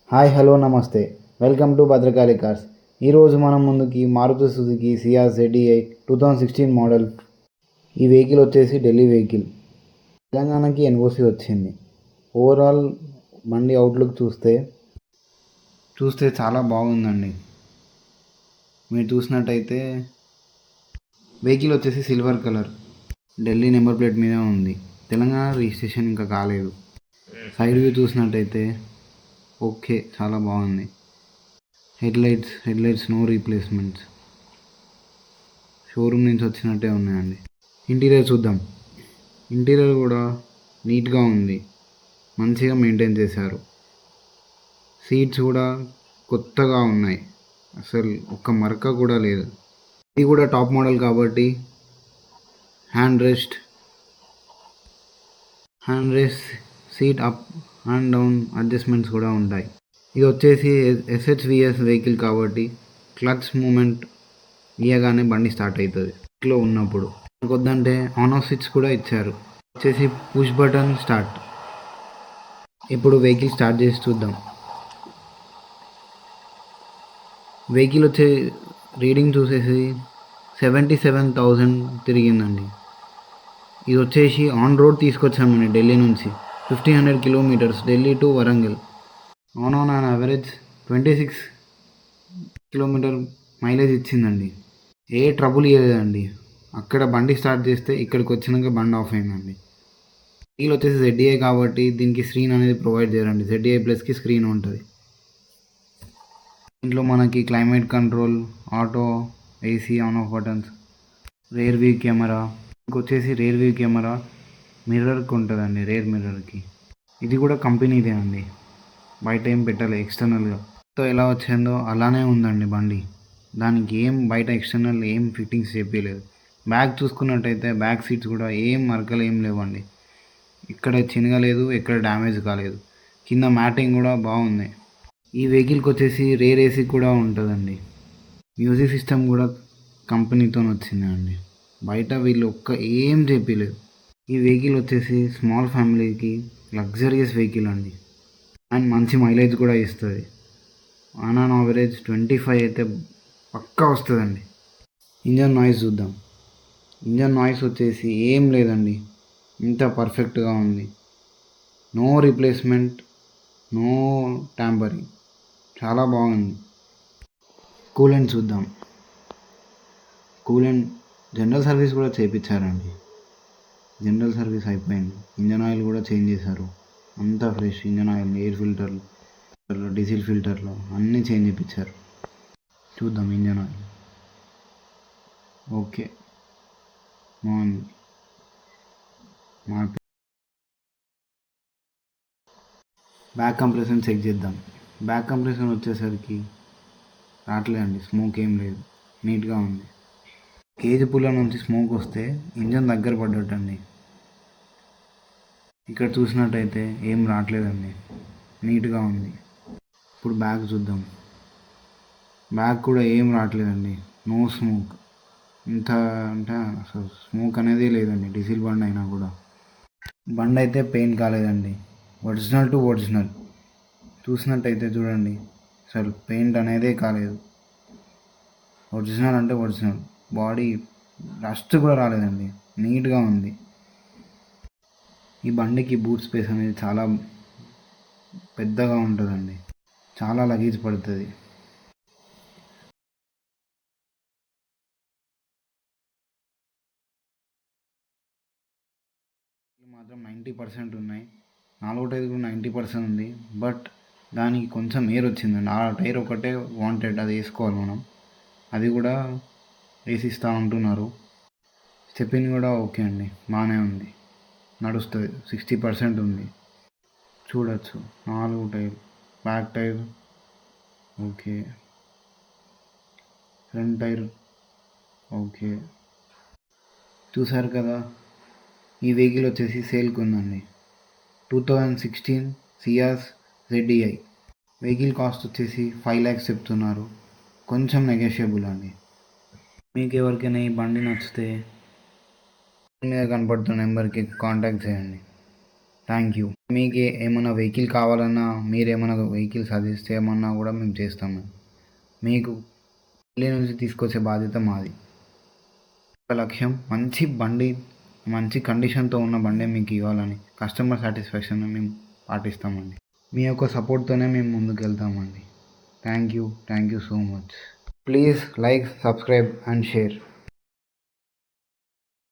Hi hello నమస్తే. Welcome to Bhadrakali cars. ఈరోజు మనం ముందుకి Maruti Suzuki Ciaz ZDI 2016 model. ఈ వెహికల్ వచ్చేసి ఢిల్లీ వెహికల్. తెలంగాణకి ఎన్ఓసి వచ్చింది. ఓవరాల్ బండి అవుట్లుక్ చూస్తే చాలా బాగుందండి. మీరు చూసినట్టయితే వెహికల్ వచ్చేసి silver colour, Delhi number plate మీద ఉంది. తెలంగాణ రిజిస్ట్రేషన్ ఇంకా కాలేదు. సైడ్ వ్యూ చూసినట్టయితే ఓకే, చాలా బాగుంది. హెడ్లైట్స్ నో రీప్లేస్మెంట్స్, షోరూమ్ నుంచి వచ్చినట్టే ఉన్నాయండి. ఇంటీరియర్ చూద్దాం. ఇంటీరియర్ కూడా నీట్గా ఉంది, మంచిగా మెయింటైన్ చేశారు. సీట్స్ కూడా కొత్తగా ఉన్నాయి, అసలు ఒక్క మరక కూడా లేదు. ఇది కూడా టాప్ మోడల్ కాబట్టి hand rest, seat up and down adjustments కూడా ఉంటాయి. ఇది వచ్చేసి SHVS వెహికల్ కాబట్టి క్లచ్ మూమెంట్ ఇయ్యగానే బండి స్టార్ట్ అవుతుంది ఇంట్లో ఉన్నప్పుడు. వద్దంటే ఆన్ ఆఫ్ స్విచ్ కూడా ఇచ్చారు. వచ్చేసి పుష్ బటన్ స్టార్ట్. ఇప్పుడు వెహికల్ స్టార్ట్ చేసి చూద్దాం. వెహికల్ వచ్చే రీడింగ్ చూసేసి 77,000 తిరిగిందండి. ఇది వచ్చేసి ఆన్ రోడ్ తీసుకొచ్చామండి ఢిల్లీ నుంచి. 1,500 kilometres, Delhi to Warangal. On average 26 kilometre mileage ఇచ్చిందండి. ఏ ట్రబుల్ ఇవ్వలేదండి. అక్కడ బండి స్టార్ట్ చేస్తే ఇక్కడికి వచ్చినాక బండి ఆఫ్ అయిందండి. వెహికల్ వచ్చేసి ZDI కాబట్టి దీనికి స్క్రీన్ అనేది ప్రొవైడ్ చేయరండి. ZDI ప్లస్కి స్క్రీన్ ఉంటుంది. ఇంట్లో మనకి climate control, auto, AC on off buttons, rear view camera. ఇంకొచ్చేసి రేర్ వ్యూ కెమెరా మిర్రర్కి ఉంటుందండి, రేర్ మిర్రర్కి. ఇది కూడా కంపెనీదే అండి, బయట ఏం పెట్టాలి ఎక్స్టర్నల్గా. ఎలా వచ్చిందో అలానే ఉందండి బండి. దానికి ఏం బయట ఎక్స్టర్నల్ ఏం ఫిట్టింగ్స్ చెప్పలేదు. బ్యాగ్ చూసుకున్నట్టయితే బ్యాక్ సీట్స్ కూడా ఏం మరకలు ఏం లేవండి. ఇక్కడ చినగలేదు, ఎక్కడ డ్యామేజ్ కాలేదు. కింద మ్యాటింగ్ కూడా బాగుంది. ఈ వెహికల్కి వచ్చేసి రేర్ AC కూడా ఉంటుందండి. మ్యూజిక్ సిస్టమ్ కూడా కంపెనీతో వచ్చింది అండి. బయట వీళ్ళు ఏం చెప్పలేదు. ఈ వెహికల్ వచ్చేసి స్మాల్ ఫ్యామిలీకి లగ్జరియస్ వెహికల్ అండి. అండ్ మంచి మైలేజ్ కూడా ఇస్తుంది. ఆన్ యావరేజ్ 25 అయితే పక్కా వస్తుందండి. ఇంజన్ నాయిస్ చూద్దాం. ఇంజన్ నాయిస్ వచ్చేసి ఏం లేదండి, ఇంత పర్ఫెక్ట్గా ఉంది. నో రీప్లేస్మెంట్, నో ట్యాంపరింగ్, చాలా బాగుంది. కూలెంట్ చూద్దాం. కూలెంట్ జనరల్ సర్వీస్ కూడా చేయించారండి. జనరల్ సర్వీస్ అయిపోయింది. ఇంజన్ ఆయిల్ కూడా చేంజ్ చేశారు. అంతా ఫ్రెష్ ఇంజన్ ఆయిల్, ఎయిర్ ఫిల్టర్లు, డీజిల్ ఫిల్టర్లు అన్నీ చేంజ్ చేయించారు. చూద్దాం ఇంజన్ ఆయిల్. ఓకే, బాగుంది. బ్యాక్ కంప్రెషన్ చెక్ చేద్దాం. బ్యాక్ కంప్రెషన్ వచ్చేసరికి రావట్లేదండి, స్మోక్ ఏం లేదు, నీట్గా ఉంది. కేజ్ పుల్ల నుంచి స్మోక్ వస్తే ఇంజన్ దగ్గర పడ్డట్టండి. ఇక్కడ చూసినట్టయితే ఏం రావట్లేదండి, నీట్గా ఉంది. ఇప్పుడు బ్యాక్ చూద్దాం. బ్యాక్ కూడా ఏం రావట్లేదండి, నో స్మోక్. ఇంత అంటే అసలు స్మోక్ అనేది లేదండి, డీజిల్ బండి అయినా కూడా. బండి అయితే పెయింట్ కాలేదండి, ఒరిజినల్ టు ఒరిజినల్. చూసినట్టయితే చూడండి, అసలు పెయింట్ అనేదే కాలేదు. ఒరిజినల్ అంటే ఒరిజినల్. బాడీ రస్ట్ కూడా రాలేదండి, నీట్గా ఉంది. ఈ బండికి బూట్ స్పేస్ అనేది చాలా పెద్దగా ఉంటుందండి, చాలా లగేజ్ పడుతుంది. మాత్రం 90% ఉన్నాయి. 4 టైర్ కూడా 90% ఉంది. బట్ దానికి కొంచెం ఎయిర్ వచ్చిందండి. ఆ టైర్ ఒకటే వాంటెడ్, అది వేసుకోవాలి మనం. అది కూడా వేసిస్తా ఉంటున్నారు. స్టెప్పిన్ కూడా ఓకే అండి, బాగానే ఉంది, నడుస్తుంది. 60% ఉంది. చూడొచ్చు 4 tyre. Back tyre okay, front tyre okay. చూసారు కదా, ఈ వెహికల్ వచ్చేసి సేల్కి ఉందండి. 2016 సియాజ్ ZDI. వెహికల్ కాస్ట్ వచ్చేసి 5 lakhs చెప్తున్నారు. కొంచెం నెగోషియబుల్ అండి. మీకు ఎవరికైనా ఈ బండి నచ్చితే మీద కనపడుతున్న నెంబర్కి కాంటాక్ట్ చేయండి. Thank you. మీకు ఏమైనా వెహికల్ కావాలన్నా, మీరేమైనా వెహికల్ సజెస్ట్ చేయమన్నా కూడా మేము చేస్తాము. మీకు ఢిల్లీ నుంచి తీసుకొచ్చే బాధ్యత మాది. ఒక లక్ష్యం మంచి బండి, మంచి కండిషన్తో ఉన్న బండే మీకు ఇవ్వాలని కస్టమర్ సాటిస్ఫాక్షన్ మేము పాటిస్తామండి. మీ యొక్క సపోర్ట్తోనే మేము ముందుకు వెళ్తామండి. Thank you so much. Please like, subscribe and share.